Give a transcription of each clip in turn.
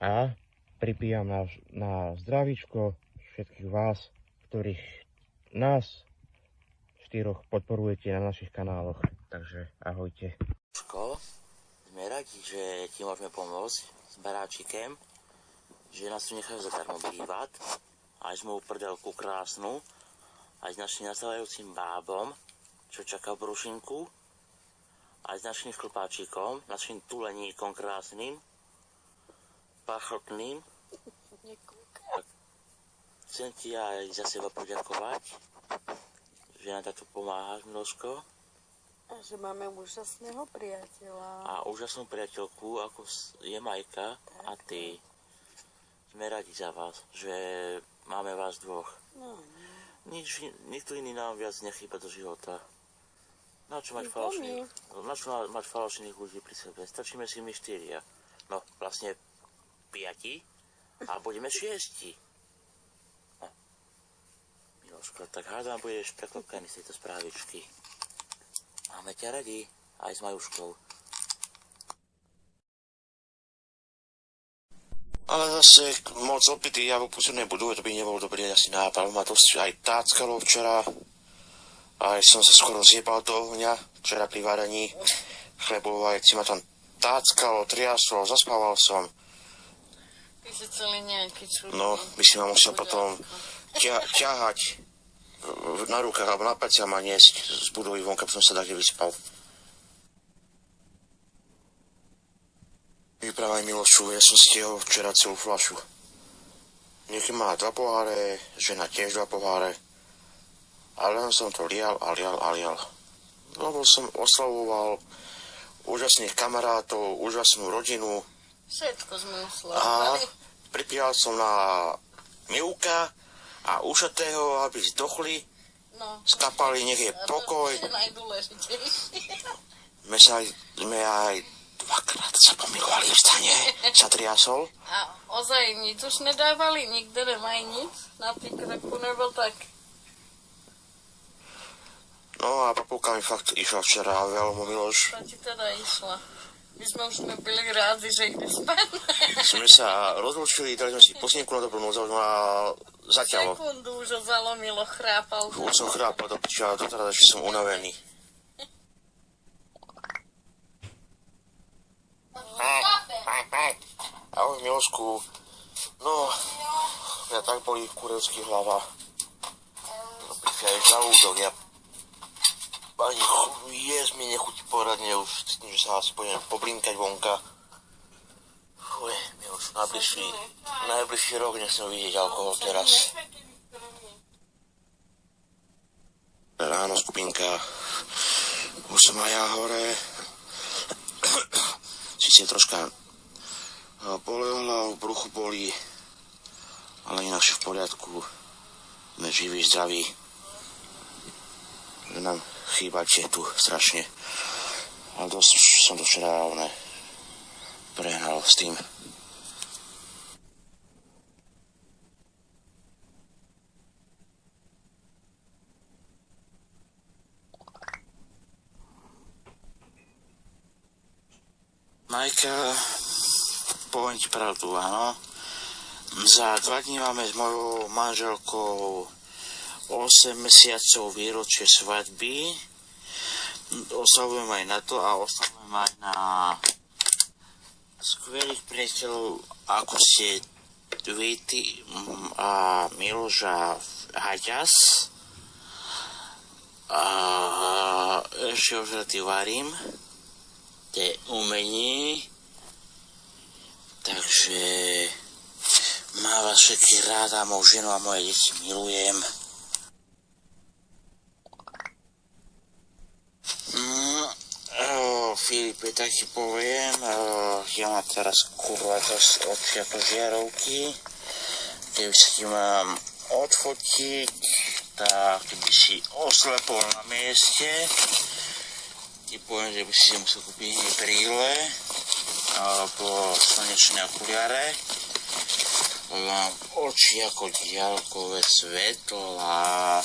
A pripíjam na zdravíčko všetkých vás, ktorých nás štyroch podporujete na našich kanáloch. Takže ahojte. Sme radi, že ti môžeme pomôcť s baráčikem, že nás tu nechajú zadarmo bývať, aj sme mu prdelku krásnu, aj s našim nasávajúcim bábom, čo čaká v brušinku, aj s našim chlpáčikom, našim tuleníkom krásnym, pachltným. Chcem ti aj za seba poďakovať, že nám takto pomáhaš, Miloško. A že máme úžasného priateľa. A úžasnú priateľku, ako je Majka a ty. Sme radi za vás, že máme vás dvoch. No. Nikto iný nám viac nechýba do života. Na čo mať falošných ľudí pri sebe? Stačíme si my 4. No, vlastne 5 a budeme 6. No. Miloško, tak hádam, budeš preklopený z tejto správičky. Máme ťa radi, aj s Majuškou. Ale zase moc opitý ja opustil nebudú, to by nebol dobrý asi nápad. Ma to aj táckalo včera, aj som sa skoro zjebal do ohňa, včera pri varení chlebov, aj si ma tam táckalo, triaslo, zaspával som. Ty si celý nejaký čudný. No, by si ma musel potom ťahať na rukách alebo na pleciach ma niesť z budovy vonka, potom sa tak nevyspal. Vyprávaj Milošu, ja som stihol včera celú fľašu. Niekým má 2 poháre, žena tiež 2 poháre. Ale len som to lial. Lebo som oslavoval úžasných kamarátov, úžasnú rodinu. Všetko sme oslavovali. A pripíjal som na Mivka a ušatého, aby zdochli, skapali, nech je pokoj. To je najdôležitejšie. My aj 2-krát sa pomilovali v stane, sa triasol. A ozaj nič už nedávali, nikde nemají nic, napríklad ako nebol tak. No a papulka mi fakt išla včera veľmi, Miloš. To ti teda išla. My sme už byli rádi, že ide spať. Sme sa rozlučili, dali sme si posnienku na dobrú noc a už ma zaťalo. Sekundu už ho zalomilo, chrápal. Už som chrápal do piča, doteraz ešte som unavený. Ahoj Milošku. No, ja tak bolí kurevský hlava. Ja je žalúdok, ja ani jesť mi nechutí poradne, už cítim, že sa asi pôjdem poblinkať vonka. Fuj, Miloš, najbližší rok nechcem vidieť alkohol teraz. Ráno skupinka, už som aj ja hore. Sice troška bolelo hlavu, bruchu bolí, ale inak v poriadku. Sme živí, zdraví. Že nám chýbate tu strašne. Ale dosť som to včera prehnal s tým. Majka, poviem ti pravdu, áno. Za 2 dní máme s mojou manželkou 8 mesiacov výročie svadby. Oslavujem aj na to a oslavujem aj na skvelých priateľov, ako ste Vity a Miloša Haďas. A ešte ožratý varím. To je umení. Takže má vás všetkých ráda, moju ženu a moje deti milujem. Filipe, tak ti poviem, ja mám teraz kurva oči ako žiarovky. Keby sa ti mám odfotiť, tak by si oslepol na mieste. Ti poviem, že by si musel kúpiť brýle alebo slnečné okuliare. Mám oči ako diaľkové svetlá.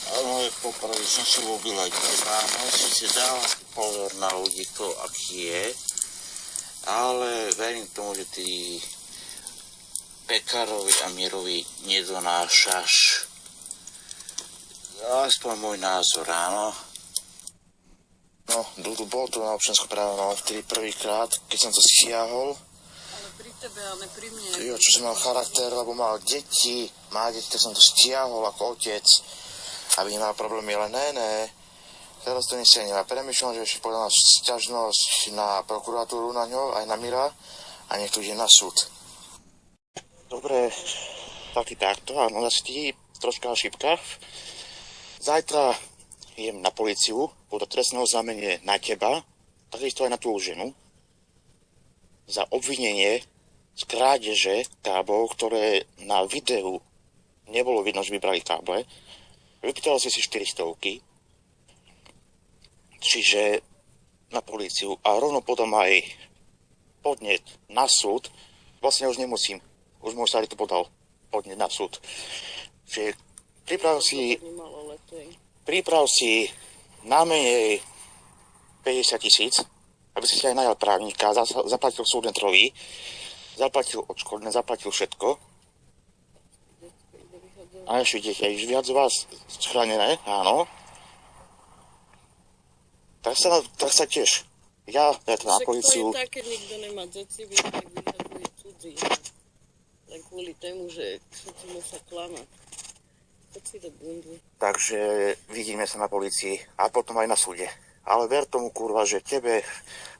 Ale poprvé som si ľúbil aj teba, no si dal pozor na ľudí, to aký je, ale verím tomu, že ty Pekarovi a Mirovi nedonášaš. Aspoň môj názor, áno. No, Dudu, bol tu na občianskoprávnom vtedy prvýkrát, keď som to stiahol. Ale pri tebe, ale ne pri mne. Jo, čo som mal charakter, lebo mal deti, tak som to stiahol ako otec, aby nemal problémy, ale ne. Teraz to nesiahnem a premýšľam, že ešte podľa nás sťažnosť na prokuratúru na ňo, aj na Mira, a nech to ide na súd. Dobre, takto, áno, zase troška šipka. Zajtra idem na políciu, podať trestné oznámenie na teba, takisto aj na tú ženu, za obvinenie z krádeže káblov, ktoré na videu nebolo vidno, že vybrali káble. Vypýtal si 400, čiže na políciu a rovno potom aj podnet na súd. Vlastne už nemusím, už môj starý to podal podnet na súd. Čiže priprav si najmenej 50 000, aby si aj najal právnika, zaplatil súdne trovy, zaplatil odškodné, zaplatil všetko. A ešte idete, viac z vás chránené, áno. Tak sa tiež. Ja to na políciu. Však to je tak, keď nikto nemá deti, tak vyhaduje cudzí. Len kvôli tému, že všetci musia klamať. Poď si do bundu. Takže vidíme sa na polícii a potom aj na súde. Ale ver tomu, kurva, že tebe,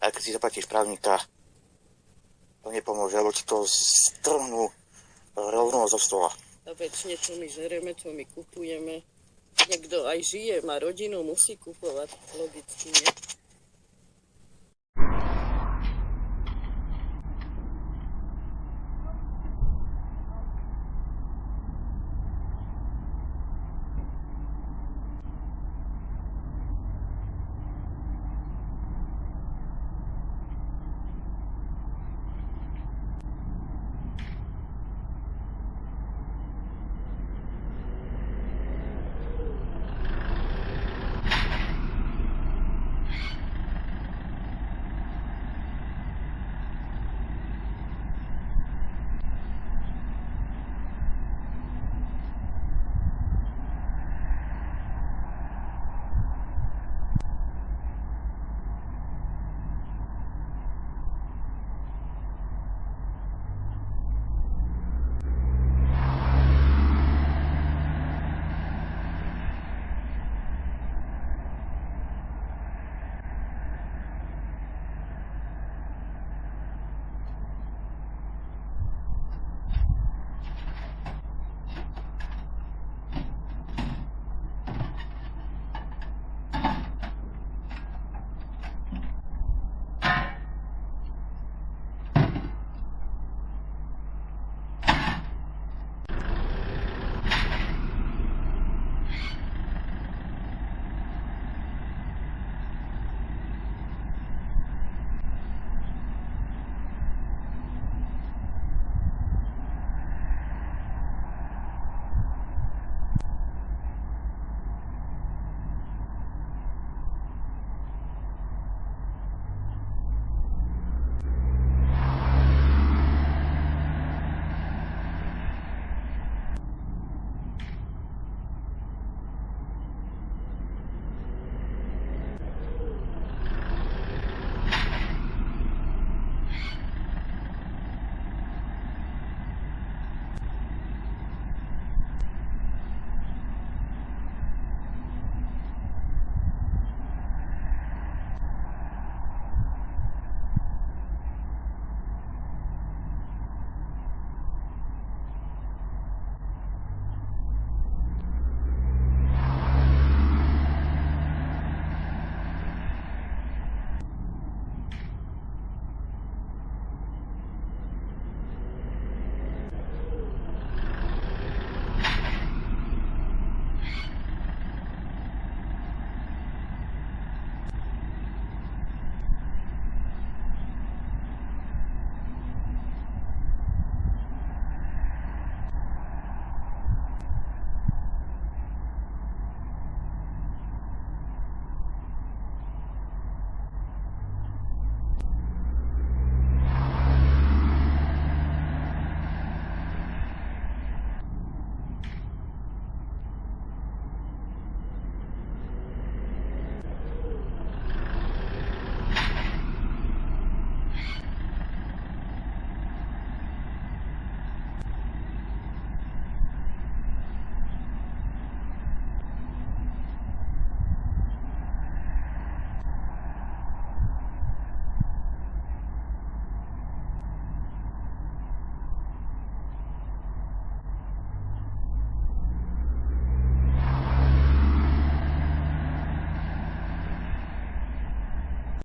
aj keď si zaplatíš právnika, to nepomôže, lebo ti to strhnú rovno zo stola. A väčšine, čo my žereme, čo my kupujeme, niekto aj žije, má rodinu, musí kupovať, logicky, nie?